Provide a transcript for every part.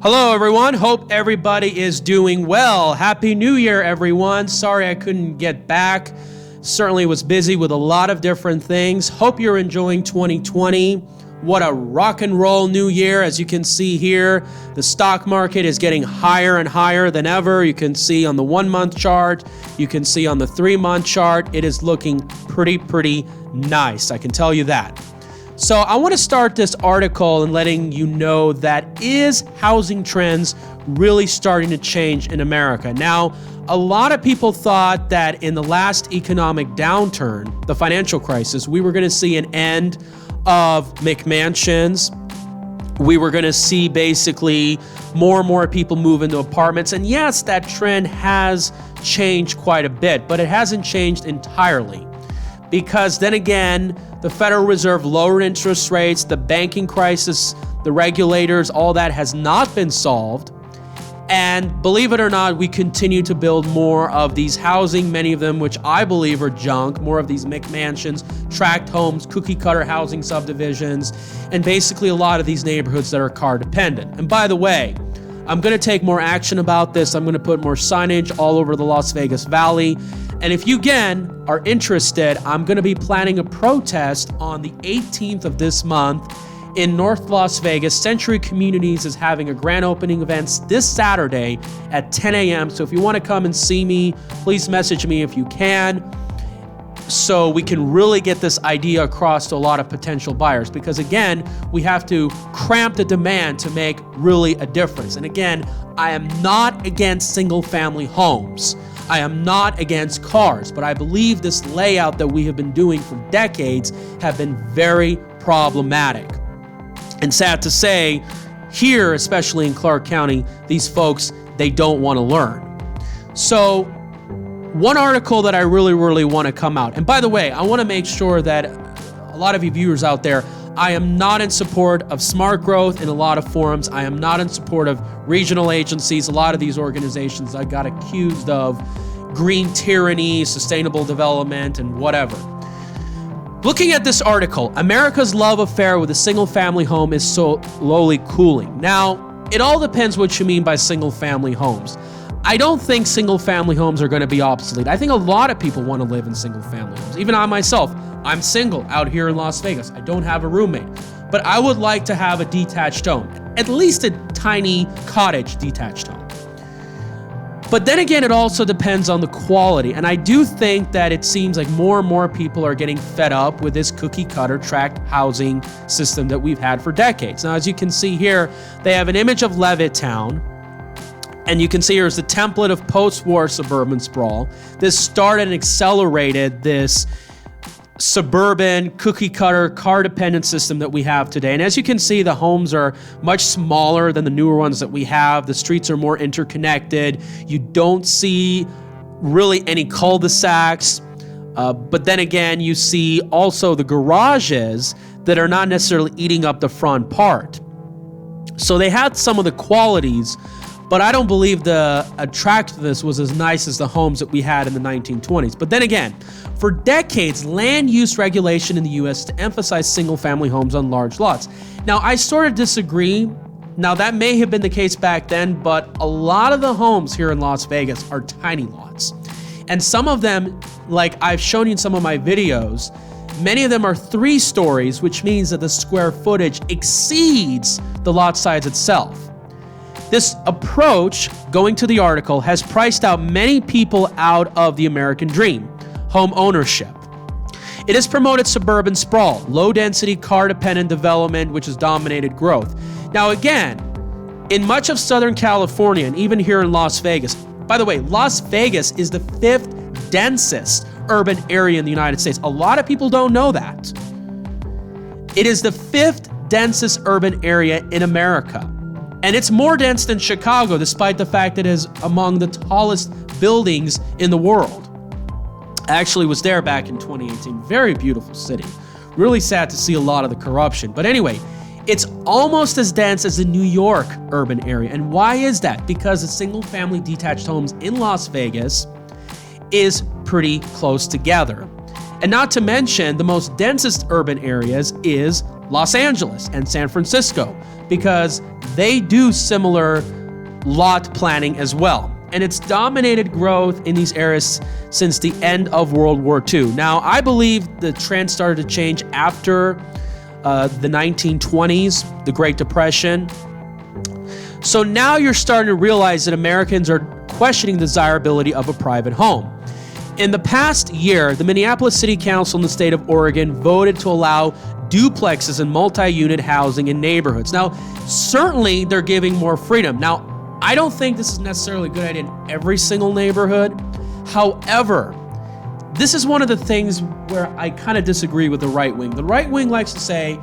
Hello, everyone. Hope everybody is doing well. Happy New Year, everyone. Sorry I couldn't get back. Certainly was busy with a lot of different things. Hope you're enjoying 2020. What a rock and roll new year. As you can see here, the stock market is getting higher and higher than ever. You can see on the 1 month chart. You can see on the 3 month chart. It is looking pretty nice. I can tell you that. So I want to start this article and letting you know that is housing trends really starting to change in America. Now, a lot of people thought that in the last economic downturn, the financial crisis, we were going to see an end of McMansions. We were going to see basically more and more people move into apartments. And yes, that trend has changed quite a bit, but it hasn't changed entirely. Because then again, the Federal Reserve lowered interest rates, the banking crisis, the regulators, all that has not been solved. And believe it or not, we continue to build more of these housing, many of them which I believe are junk, more of these McMansions, tract homes, cookie cutter housing subdivisions, and basically a lot of these neighborhoods that are car dependent. And by the way, I'm going to take more action about this. I'm going to put more signage all over the Las Vegas Valley. And if you, again, are interested, I'm going to be planning a protest on the 18th of this month in North Las Vegas. Century Communities is having a grand opening event this Saturday at 10 a.m. So if you want to come and see me, please message me if you can, so we can really get this idea across to a lot of potential buyers. Because again, we have to cramp the demand to make really a difference. And again, I am not against single family homes. I am not against cars, but I believe this layout that we have been doing for decades have been very problematic. And sad to say, here, especially in Clark County, these folks, they don't want to learn. So one article that I really want to come out, and by the way, I want to make sure that a lot of you viewers out there, I am not in support of smart growth in a lot of forums. I am not in support of regional agencies. A lot of these organizations I got accused of green tyranny, sustainable development, and whatever. Looking at this article, America's love affair with a single-family home is slowly cooling. Now, it all depends what you mean by single-family homes. I don't think single-family homes are going to be obsolete. I think a lot of people want to live in single-family homes. Even I myself, I'm single out here in Las Vegas. I don't have a roommate, but I would like to have a detached home, at least a tiny cottage detached home. But then again, it also depends on the quality. And I do think that it seems like more and more people are getting fed up with this cookie cutter tract housing system that we've had for decades. Now, as you can see here, they have an image of Levittown. And you can see here's the template of post-war suburban sprawl. This started and accelerated this suburban cookie cutter car dependent system that we have today. And as you can see, the homes are much smaller than the newer ones that we have. The streets are more interconnected. You don't see really any cul-de-sacs. But then again, you see also the garages that are not necessarily eating up the front part. So they had some of the qualities, but I don't believe the attractiveness was as nice as the homes that we had in the 1920s. But then again, for decades, land use regulation in the U.S. to emphasize single-family homes on large lots. Now, I sort of disagree. Now, that may have been the case back then, but a lot of the homes here in Las Vegas are tiny lots. And some of them, like I've shown you in some of my videos, many of them are 3 stories, which means that the square footage exceeds the lot size itself. This approach, going to the article, has priced out many people out of the American dream, home ownership. It has promoted suburban sprawl, low-density, car-dependent development, which has dominated growth. Now again, in much of Southern California, and even here in Las Vegas, by the way, Las Vegas is the 5th densest urban area in the United States. A lot of people don't know that. It is the 5th densest urban area in America. And it's more dense than Chicago, despite the fact that it is among the tallest buildings in the world. I actually was there back in 2018. Very beautiful city. Really sad to see a lot of the corruption. But anyway, it's almost as dense as the New York urban area. And why is that? Because the single-family detached homes in Las Vegas is pretty close together. And not to mention, the most densest urban areas is Los Angeles and San Francisco. because they do similar lot planning as well. And it's dominated growth in these areas since the end of World War II. Now, I believe the trend started to change after the 1920s, the Great Depression. So now you're starting to realize that Americans are questioning the desirability of a private home. In the past year, the Minneapolis City Council in the state of Oregon voted to allow duplexes and multi-unit housing in neighborhoods. Now, certainly they're giving more freedom. Now, I don't think this is necessarily a good idea in every single neighborhood. However, this is one of the things where I kind of disagree with the right wing. The right wing likes to say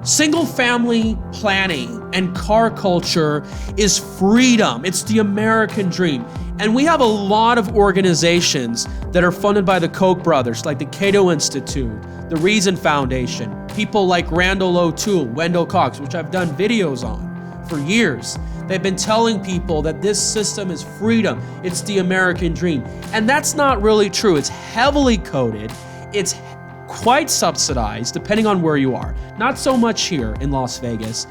single family planning and car culture is freedom. It's the American dream. And we have a lot of organizations that are funded by the Koch brothers, like the Cato Institute, the Reason Foundation, people like Randall O'Toole, Wendell Cox, which I've done videos on for years. They've been telling people that this system is freedom. It's the American dream. And that's not really true. It's heavily coded. It's quite subsidized, depending on where you are. Not so much here in Las Vegas.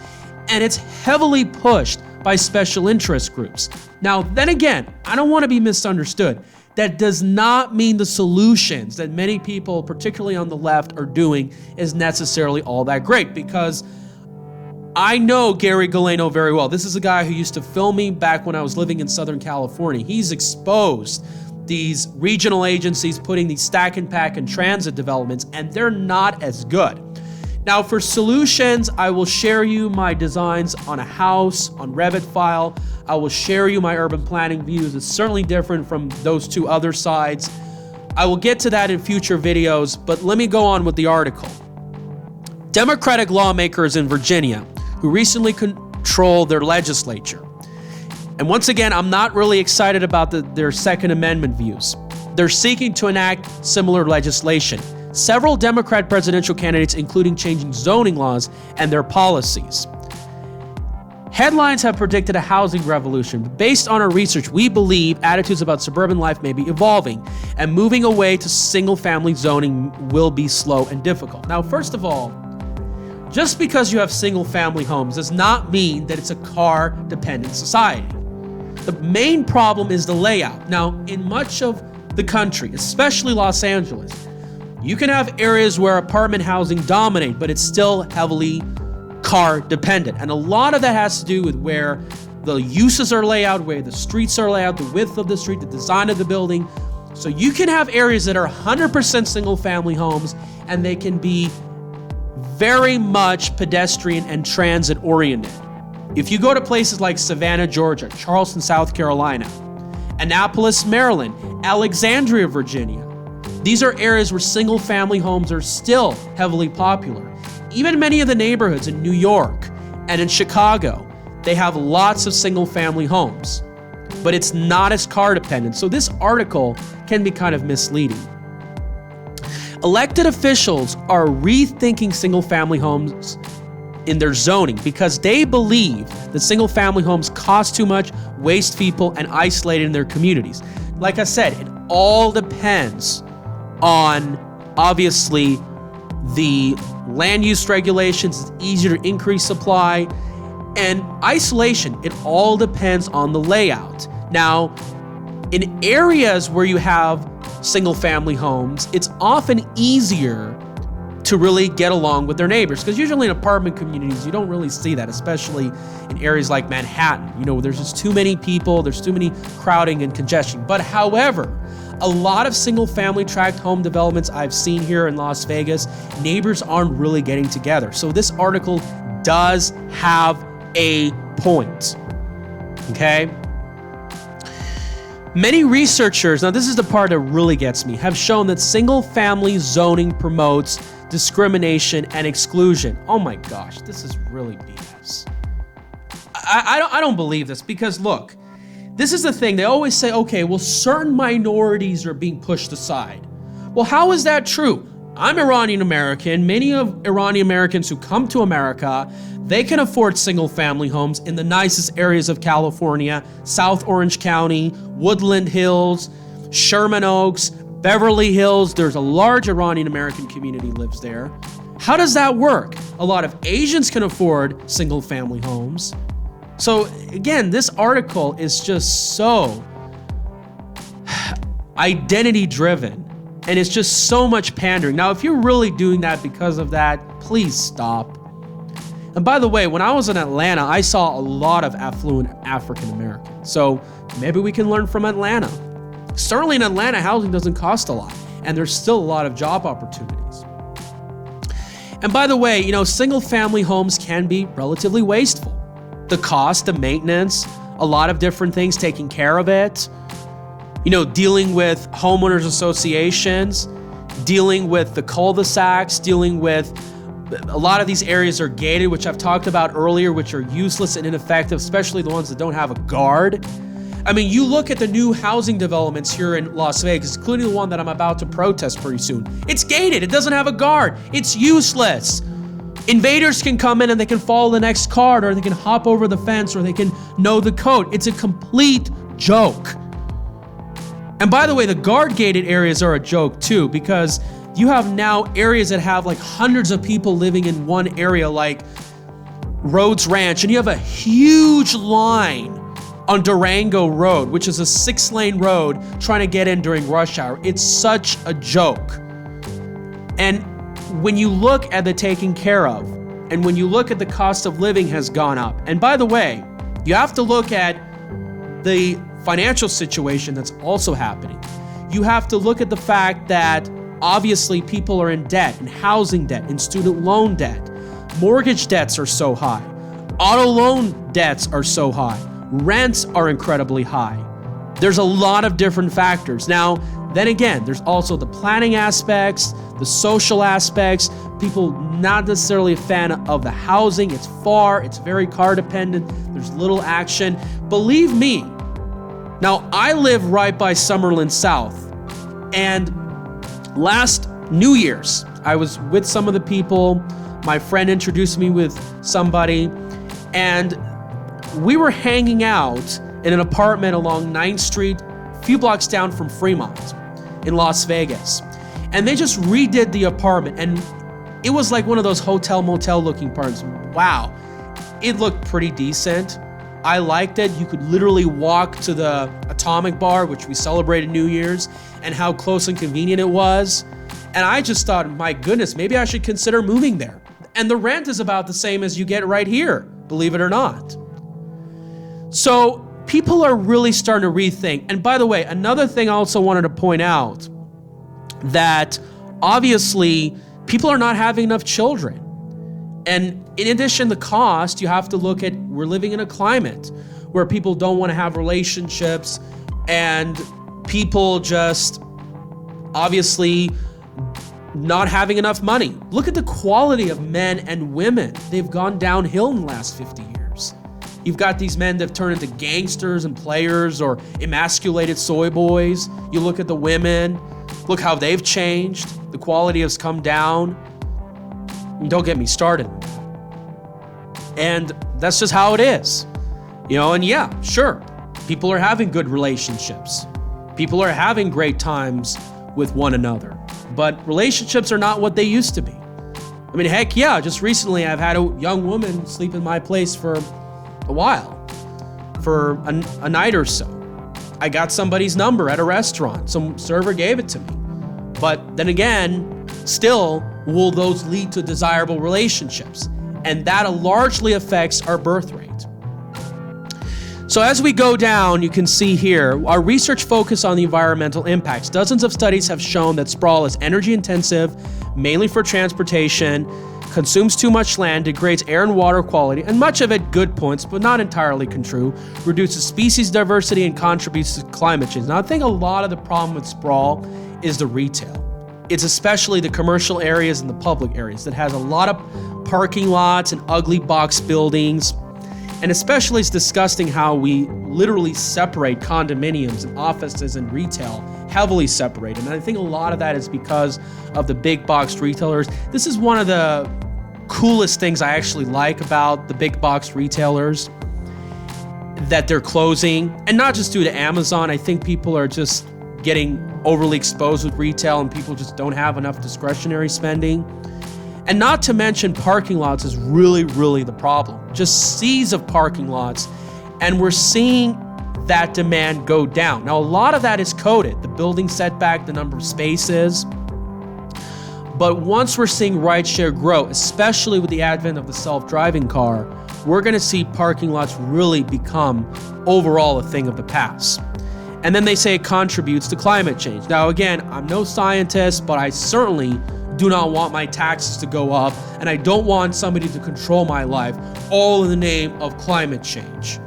And it's heavily pushed by special interest groups. Now, then again, I don't want to be misunderstood. That does not mean the solutions that many people, particularly on the left, are doing is necessarily all that great, because I know Gary Galeno very well. This is a guy who used to film me back when I was living in Southern California. He's exposed these regional agencies putting these stack and pack and transit developments, and they're not as good. Now, for solutions, I will share you my designs on a house on Revit file. I will share you my urban planning views. It's certainly different from those two other sides. I will get to that in future videos, but let me go on with the article. Democratic lawmakers in Virginia who recently control their legislature. And once again, I'm not really excited about their Second Amendment views. They're seeking to enact similar legislation. Several Democrat presidential candidates, including changing zoning laws and their policies. Headlines have predicted a housing revolution. Based on our research, we believe attitudes about suburban life may be evolving, and moving away to single-family zoning will be slow and difficult. Now, first of all, just because you have single-family homes does not mean that it's a car-dependent society. The main problem is the layout. Now, in much of the country, especially Los Angeles, you can have areas where apartment housing dominate, but it's still heavily car-dependent. And a lot of that has to do with where the uses are laid out, where the streets are laid out, the width of the street, the design of the building. So you can have areas that are 100% single-family homes, and they can be very much pedestrian and transit-oriented. If you go to places like Savannah, Georgia, Charleston, South Carolina, Annapolis, Maryland, Alexandria, Virginia, these are areas where single-family homes are still heavily popular. Even many of the neighborhoods in New York and in Chicago, they have lots of single-family homes, but it's not as car-dependent. So this article can be kind of misleading. Elected officials are rethinking single-family homes in their zoning because they believe that single-family homes cost too much, waste people, and isolate in their communities. Like I said, it all depends on, obviously, the land use regulations. It's easier to increase supply, and isolation. It all depends on the layout. Now, in areas where you have single-family homes, it's often easier to really get along with their neighbors, because usually in apartment communities, you don't really see that, especially in areas like Manhattan. You know, there's just too many people, there's too many crowding and congestion. But however, a lot of single-family tract home developments I've seen here in Las Vegas, neighbors aren't really getting together. So this article does have a point, okay? Many researchers, now this is the part that really gets me, have shown that single-family zoning promotes discrimination and exclusion. Oh my gosh, this is really BS. I don't believe this, because look, this is the thing. They always say, okay, well, certain minorities are being pushed aside. Well, how is that true? I'm Iranian American. Many of Iranian Americans who come to America, they can afford single-family homes in the nicest areas of California, South Orange County, Woodland Hills, Sherman Oaks, Beverly Hills. There's a large Iranian American community lives there. How does that work? A lot of Asians can afford single family homes. So again, this article is just so identity driven, and it's just so much pandering. Now, if you're really doing that because of that, please stop. And by the way, when I was in Atlanta, I saw a lot of affluent African Americans. So maybe we can learn from Atlanta. Certainly in Atlanta, housing doesn't cost a lot, and there's still a lot of job opportunities. And by the way, single family homes can be relatively wasteful. The cost, the maintenance, a lot of different things, taking care of it, dealing with homeowners associations, dealing with the cul-de-sacs, dealing with a lot of these areas are gated, which I've talked about earlier, which are useless and ineffective, especially the ones that don't have a guard. I mean, you look at the new housing developments here in Las Vegas, including the one that I'm about to protest pretty soon. It's gated. It doesn't have a guard. It's useless. Invaders can come in and they can follow the next car, or they can hop over the fence, or they can know the code. It's a complete joke. And by the way, the guard-gated areas are a joke too, because you have now areas that have like hundreds of people living in one area, like Rhodes Ranch, and you have a huge line on Durango Road, which is a 6-lane road, trying to get in during rush hour. It's such a joke. And when you look at the taking care of, and when you look at the cost of living has gone up, and by the way, you have to look at the financial situation that's also happening. You have to look at the fact that obviously people are in debt, and housing debt, and student loan debt. Mortgage debts are so high. Auto loan debts are so high. Rents are incredibly high. There's a lot of different factors. Now, then again, there's also the planning aspects, the social aspects, people not necessarily a fan of the housing. It's far, it's very car dependent, there's little action. Believe me, now I live right by Summerlin South, and last New Year's, I was with some of the people, my friend introduced me with somebody, and we were hanging out in an apartment along 9th Street, a few blocks down from Fremont in Las Vegas. And they just redid the apartment, and it was like one of those hotel motel looking apartments. Wow, it looked pretty decent. I liked it. You could literally walk to the Atomic Bar, which we celebrated New Year's, and how close and convenient it was. And I just thought, my goodness, maybe I should consider moving there. And the rent is about the same as you get right here, believe it or not. So people are really starting to rethink. And by the way, another thing I also wanted to point out, that obviously people are not having enough children. And in addition to cost, you have to look at, we're living in a climate where people don't want to have relationships, and people just obviously not having enough money. Look at the quality of men and women. They've gone downhill in the last 50 years. You've got these men that have turned into gangsters and players or emasculated soy boys. You look at the women, look how they've changed. The quality has come down. And don't get me started. And that's just how it is. And yeah, sure, people are having good relationships. People are having great times with one another. But relationships are not what they used to be. I mean, heck yeah, just recently I've had a young woman sleep in my place for a while, for a night or so. I got somebody's number at a restaurant. Some server gave it to me. But then again, still, will those lead to desirable relationships? And that largely affects our birth rate. So as we go down, you can see here, our research focused on the environmental impacts. Dozens of studies have shown that sprawl is energy intensive, mainly for transportation, consumes too much land, degrades air and water quality, and much of it good points, but not entirely true, reduces species diversity and contributes to climate change. Now, I think a lot of the problem with sprawl is the retail. It's especially the commercial areas and the public areas that has a lot of parking lots and ugly box buildings. And especially it's disgusting how we literally separate condominiums and offices and retail, heavily separated. And I think a lot of that is because of the big box retailers. This is one of the coolest things I actually like about the big box retailers, that they're closing. And not just due to Amazon. I think people are just getting overly exposed with retail, and people just don't have enough discretionary spending. And not to mention parking lots is really, really the problem. Just seas of parking lots, and we're seeing that demand go down. Now, a lot of that is coded, the building setback, the number of spaces. But once we're seeing rideshare grow, especially with the advent of the self-driving car, we're going to see parking lots really become overall a thing of the past. And then they say it contributes to climate change. Now, again, I'm no scientist, but I certainly do not want my taxes to go up, and I don't want somebody to control my life, all in the name of climate change.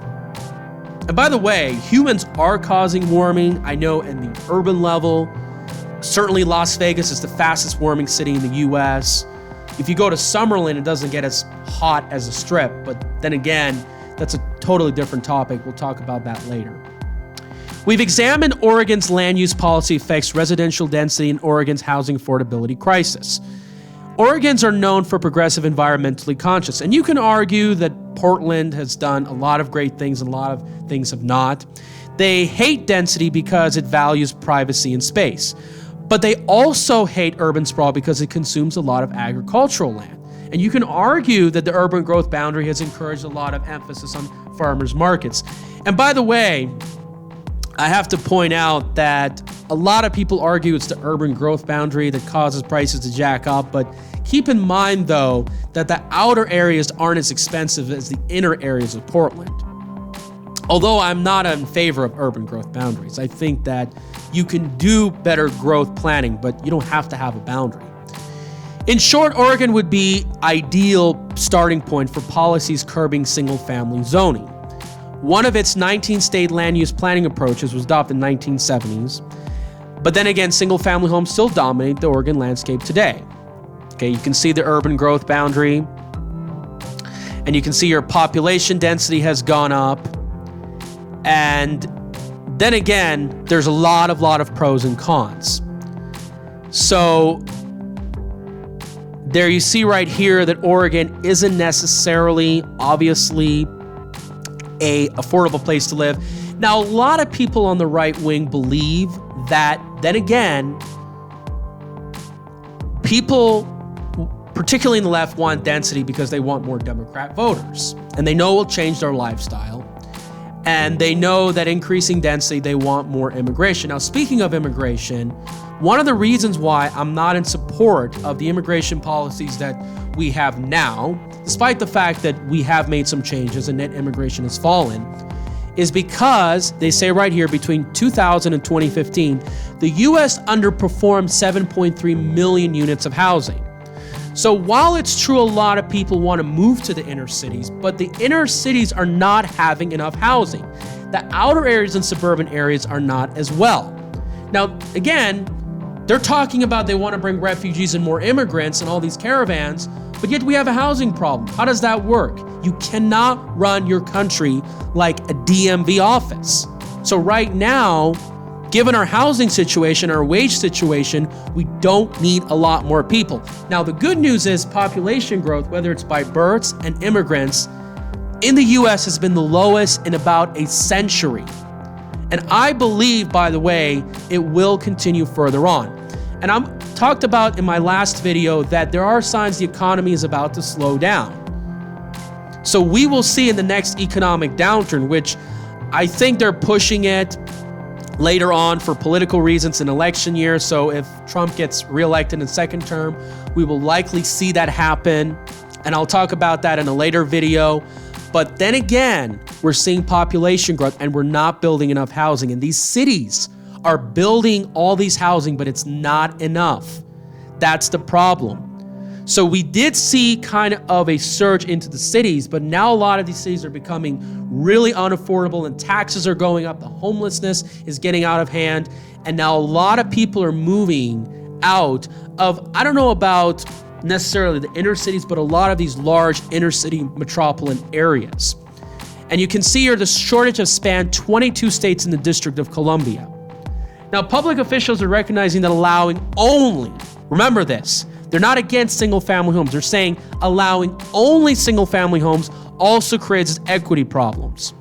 And by the way, humans are causing warming. I know in the urban level, certainly Las Vegas is the fastest warming city in the US. If you go to Summerlin, it doesn't get as hot as the Strip, but then again, that's a totally different topic. We'll talk about that later. We've examined Oregon's land use policy affects residential density and Oregon's housing affordability crisis. Oregons are known for progressive, environmentally conscious, and you can argue that Portland has done a lot of great things and a lot of things have not. They hate density because it values privacy and space, but they also hate urban sprawl because it consumes a lot of agricultural land. And you can argue that the urban growth boundary has encouraged a lot of emphasis on farmers markets. And by the way, I have to point out that a lot of people argue it's the urban growth boundary that causes prices to jack up, but keep in mind though that the outer areas aren't as expensive as the inner areas of Portland. Although I'm not in favor of urban growth boundaries. I think that you can do better growth planning, but you don't have to have a boundary. In short, Oregon would be ideal starting point for policies curbing single-family zoning. One of its 19-state land use planning approaches was adopted in the 1970s. But then again, single-family homes still dominate the Oregon landscape today. Okay, you can see the urban growth boundary, and you can see your population density has gone up. And then again, there's a lot of pros and cons. So there you see right here that Oregon isn't necessarily, obviously, a affordable place to live. Now, a lot of people on the right wing believe that, then again, people, particularly in the left, want density because they want more Democrat voters. And they know it will change their lifestyle. And they know that increasing density, they want more immigration. Now, speaking of immigration, one of the reasons why I'm not in support of the immigration policies that we have now, despite the fact that we have made some changes and net immigration has fallen, is because they say right here between 2000 and 2015, the US underperformed 7.3 million units of housing. So while it's true a lot of people want to move to the inner cities, but the inner cities are not having enough housing. The outer areas and suburban areas are not as well. Now, again, they're talking about they want to bring refugees and more immigrants and all these caravans, but yet we have a housing problem. How does that work? You cannot run your country like a DMV office. So right now, given our housing situation, our wage situation, we don't need a lot more people. Now, the good news is population growth, whether it's by births and immigrants, in the US has been the lowest in about a century. And I believe, by the way, it will continue further on. And I'm talked about in my last video that there are signs the economy is about to slow down. So we will see in the next economic downturn, which I think they're pushing it later on for political reasons in election year. So if Trump gets reelected in second term, we will likely see that happen. And I'll talk about that in a later video. But then again, we're seeing population growth and we're not building enough housing. And these cities are building all these housing, but it's not enough. That's the problem. So we did see kind of a surge into the cities, but now a lot of these cities are becoming really unaffordable and taxes are going up. The homelessness is getting out of hand. And now a lot of people are moving out of, I don't know about necessarily the inner cities, but a lot of these large inner city metropolitan areas. And you can see here the shortage has spanned 22 states in the District of Columbia. Now, public officials are recognizing that allowing only, remember this, they're not against single-family homes. They're saying allowing only single-family homes also creates equity problems.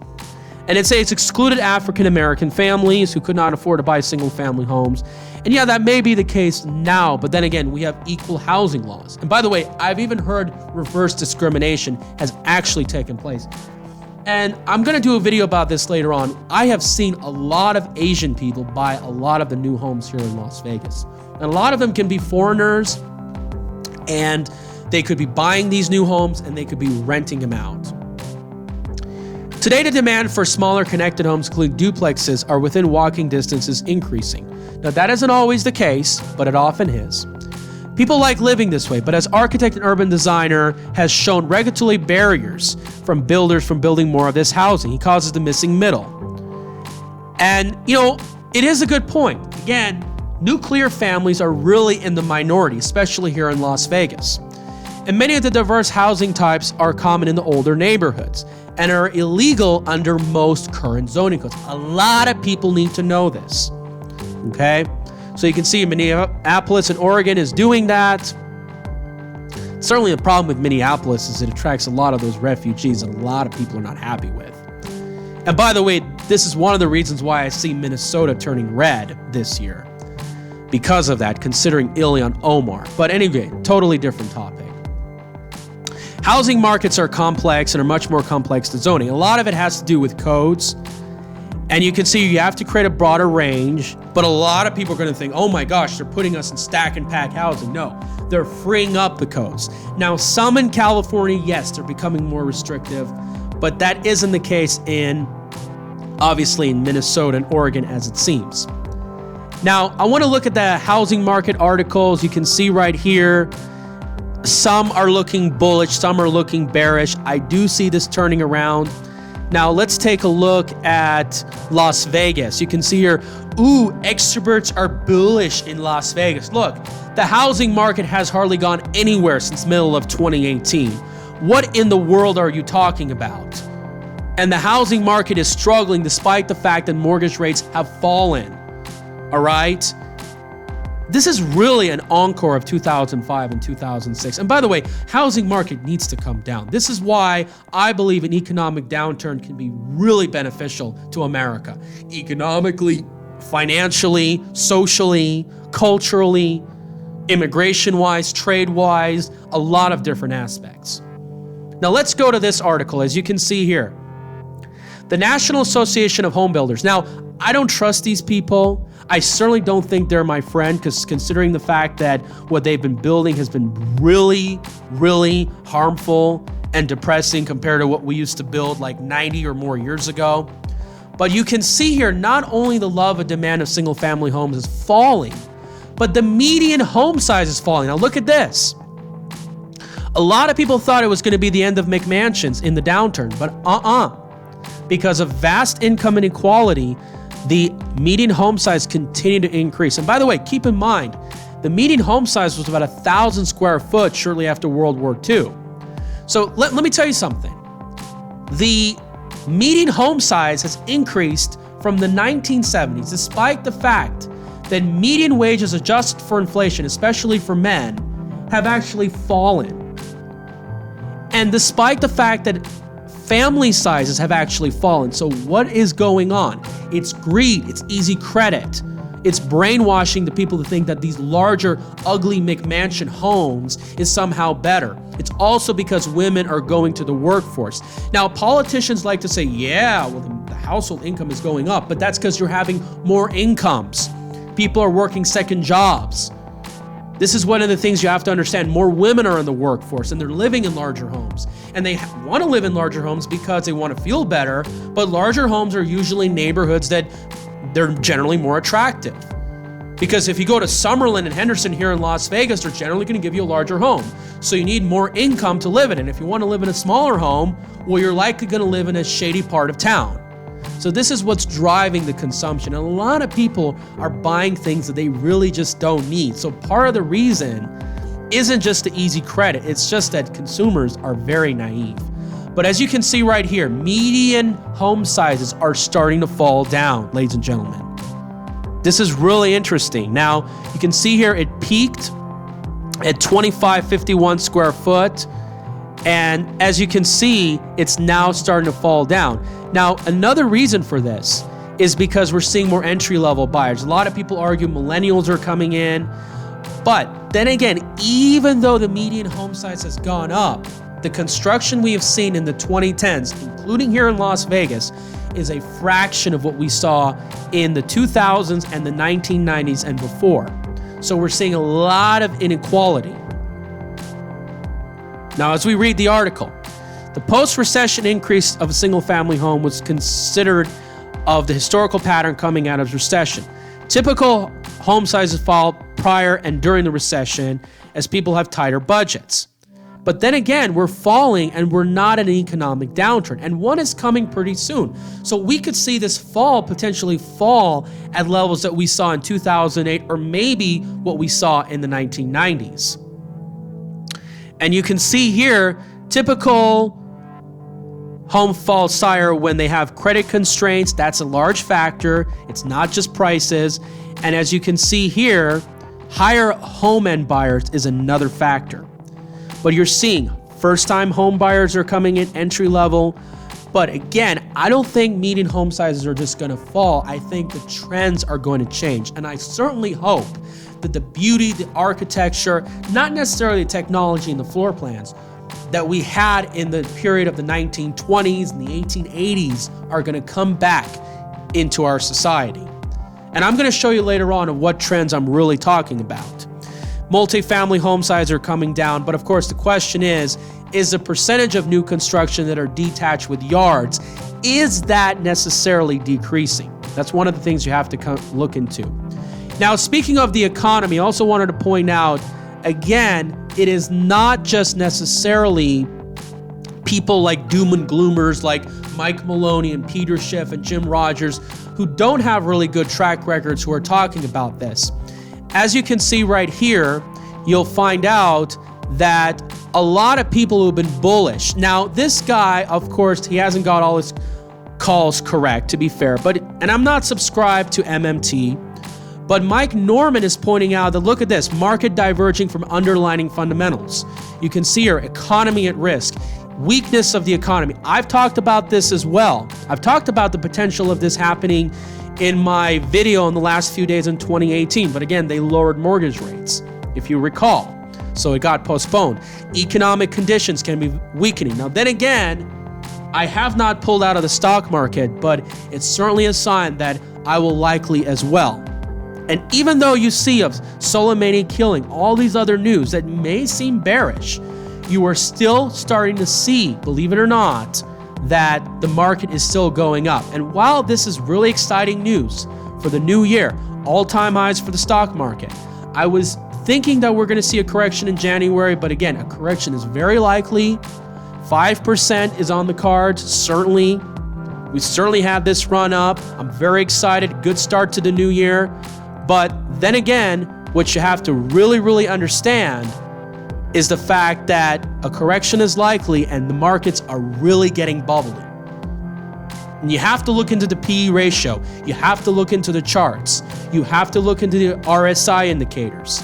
And it's excluded African-American families who could not afford to buy single-family homes. And yeah, that may be the case now, but then again, we have equal housing laws. And by the way, I've even heard reverse discrimination has actually taken place. And I'm going to do a video about this later on. I have seen a lot of Asian people buy a lot of the new homes here in Las Vegas. And a lot of them can be foreigners, and they could be buying these new homes and they could be renting them out. Today, the demand for smaller connected homes, including duplexes, are within walking distance is increasing. Now, that isn't always the case, but it often is. People like living this way, but as architect and urban designer has shown regulatory barriers from builders from building more of this housing. He causes the missing middle. And, it is a good point. Again, nuclear families are really in the minority, especially here in Las Vegas. And many of the diverse housing types are common in the older neighborhoods and are illegal under most current zoning codes. A lot of people need to know this, okay? So you can see Minneapolis and Oregon is doing that. Certainly the problem with Minneapolis is it attracts a lot of those refugees that a lot of people are not happy with. And by the way, this is one of the reasons why I see Minnesota turning red this year. Because of that, considering Ilhan Omar. But anyway, totally different topic. Housing markets are complex and are much more complex than zoning. A lot of it has to do with codes. And you can see you have to create a broader range, but a lot of people are going to think, oh my gosh, they're putting us in stack and pack housing. No, they're freeing up the codes. Now, some in California, yes, they're becoming more restrictive, but that isn't the case obviously in Minnesota and Oregon as it seems. Now, I want to look at the housing market articles. You can see right here, some are looking bullish, some are looking bearish. I do see this turning around. Now, let's take a look at Las Vegas. You can see here, experts are bullish in Las Vegas. Look, the housing market has hardly gone anywhere since middle of 2018. What in the world are you talking about? And the housing market is struggling despite the fact that mortgage rates have fallen. All right? This is really an encore of 2005 and 2006. And by the way, housing market needs to come down. This is why I believe an economic downturn can be really beneficial to America. Economically, financially, socially, culturally, immigration-wise, trade-wise, a lot of different aspects. Now let's go to this article. As you can see here, the National Association of Home Builders. Now, I don't trust these people. I certainly don't think they're my friend, because considering the fact that what they've been building has been really, really harmful and depressing compared to what we used to build like 90 or more years ago. But you can see here, not only the love and demand of single family homes is falling, but the median home size is falling. Now look at this. A lot of people thought it was going to be the end of McMansions in the downturn, but because of vast income inequality, the median home size continued to increase. And by the way, keep in mind, the median home size was about 1,000 square foot shortly after World War II. So let me tell you something. The median home size has increased from the 1970s, despite the fact that median wages adjusted for inflation, especially for men, have actually fallen. And despite the fact that family sizes have actually fallen. So what is going on? It's greed, it's easy credit. It's brainwashing the people to think that these larger, ugly McMansion homes is somehow better. It's also because women are going to the workforce. Now, politicians like to say, yeah, well, the household income is going up, but that's because you're having more incomes. People are working second jobs. This is one of the things you have to understand. More women are in the workforce and they're living in larger homes. And they want to live in larger homes because they want to feel better, but larger homes are usually neighborhoods that they're generally more attractive. Because if you go to Summerlin and Henderson here in Las Vegas, they're generally going to give you a larger home. So you need more income to live in. And if you want to live in a smaller home, well, you're likely going to live in a shady part of town. So this is what's driving the consumption. And a lot of people are buying things that they really just don't need. So part of the reason isn't just the easy credit. It's just that consumers are very naive. But as you can see right here, median home sizes are starting to fall down, ladies and gentlemen. This is really interesting. Now, you can see here it peaked at 2551 square foot. And as you can see, it's now starting to fall down. Now, another reason for this is because we're seeing more entry-level buyers. A lot of people argue millennials are coming in. But then again, even though the median home size has gone up, the construction we have seen in the 2010s, including here in Las Vegas, is a fraction of what we saw in the 2000s and the 1990s and before. So we're seeing a lot of inequality. Now, as we read the article, the post-recession increase of a single-family home was considered of the historical pattern coming out of recession. Typical home sizes fall prior and during the recession as people have tighter budgets. But then again, we're falling and we're not in an economic downturn, and one is coming pretty soon. So we could see this potentially fall at levels that we saw in 2008 or maybe what we saw in the 1990s. And you can see here, typical home fall Steyer when they have credit constraints. That's a large factor. It's not just prices. And as you can see here, higher home end buyers is another factor. But you're seeing first-time home buyers are coming in entry level. But again, I don't think median home sizes are just going to fall. I think the trends are going to change. And I certainly hope that the beauty, the architecture, not necessarily the technology and the floor plans that we had in the period of the 1920s and the 1880s are going to come back into our society. And I'm going to show you later on what trends I'm really talking about. Multifamily home sizes are coming down, but of course the question is the percentage of new construction that are detached with yards, is that necessarily decreasing? That's one of the things you have to look into. Now, speaking of the economy, I also wanted to point out, again, it is not just necessarily people like doom and gloomers like Mike Maloney and Peter Schiff and Jim Rogers who don't have really good track records who are talking about this. As you can see right here, you'll find out that a lot of people who've been bullish. Now, this guy, of course, he hasn't got all his calls correct, to be fair, and I'm not subscribed to MMT, but Mike Norman is pointing out that, look at this, market diverging from underlying fundamentals. You can see here, economy at risk, weakness of the economy. I've talked about this as well. I've talked about the potential of this happening in my video in the last few days in 2018, but again, they lowered mortgage rates, if you recall. So it got postponed. Economic conditions can be weakening. Now, then again, I have not pulled out of the stock market, but it's certainly a sign that I will likely as well. And even though you see of Soleimani killing, all these other news that may seem bearish, you are still starting to see, believe it or not, that the market is still going up. And while this is really exciting news for the new year, all-time highs for the stock market, I was thinking that we're going to see a correction in January, but again, a correction is very likely. 5% is on the cards, certainly. We certainly had this run up. I'm very excited. Good start to the new year. But then again, what you have to really, really understand is the fact that a correction is likely and the markets are really getting bubbly. And you have to look into the PE ratio. You have to look into the charts. You have to look into the RSI indicators.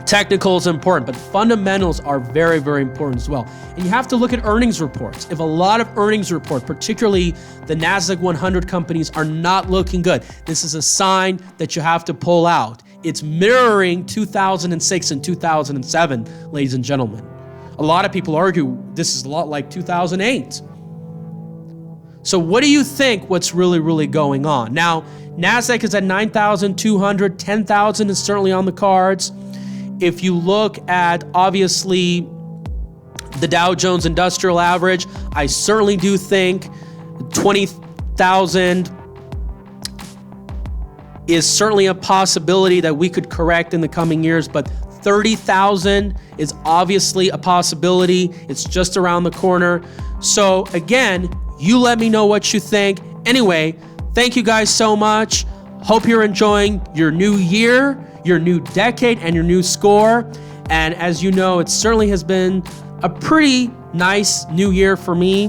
Technical is important, but fundamentals are very, very important as well. And you have to look at earnings reports. If a lot of earnings reports, particularly the NASDAQ 100 companies, are not looking good, this is a sign that you have to pull out. It's mirroring 2006 and 2007, ladies and gentlemen. A lot of people argue this is a lot like 2008. So what do you think what's really, really going on? Now, NASDAQ is at 9,200, 10,000 is certainly on the cards. If you look at, obviously, the Dow Jones Industrial Average, I certainly do think 20,000 is certainly a possibility that we could correct in the coming years, but 30,000 is obviously a possibility. It's just around the corner. So again, you let me know what you think. Anyway, thank you guys so much. Hope you're enjoying your new year, your new decade, and your new score. And as you know, it certainly has been a pretty nice new year for me.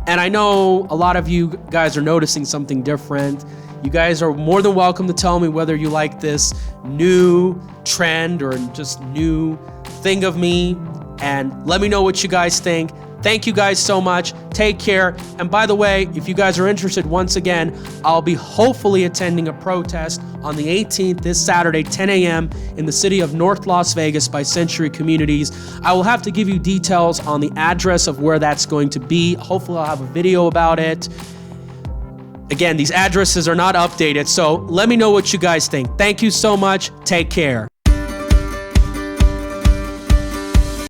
And I know a lot of you guys are noticing something different. You guys are more than welcome to tell me whether you like this new trend or just new thing of me. and let me know what you guys think. Thank you guys so much. Take care. And by the way, if you guys are interested, once again, I'll be hopefully attending a protest on the 18th, this Saturday, 10 a.m. in the city of North Las Vegas by Century Communities. I will have to give you details on the address of where that's going to be. Hopefully I'll have a video about it. Again, these addresses are not updated, so let me know what you guys think. Thank you so much. Take care.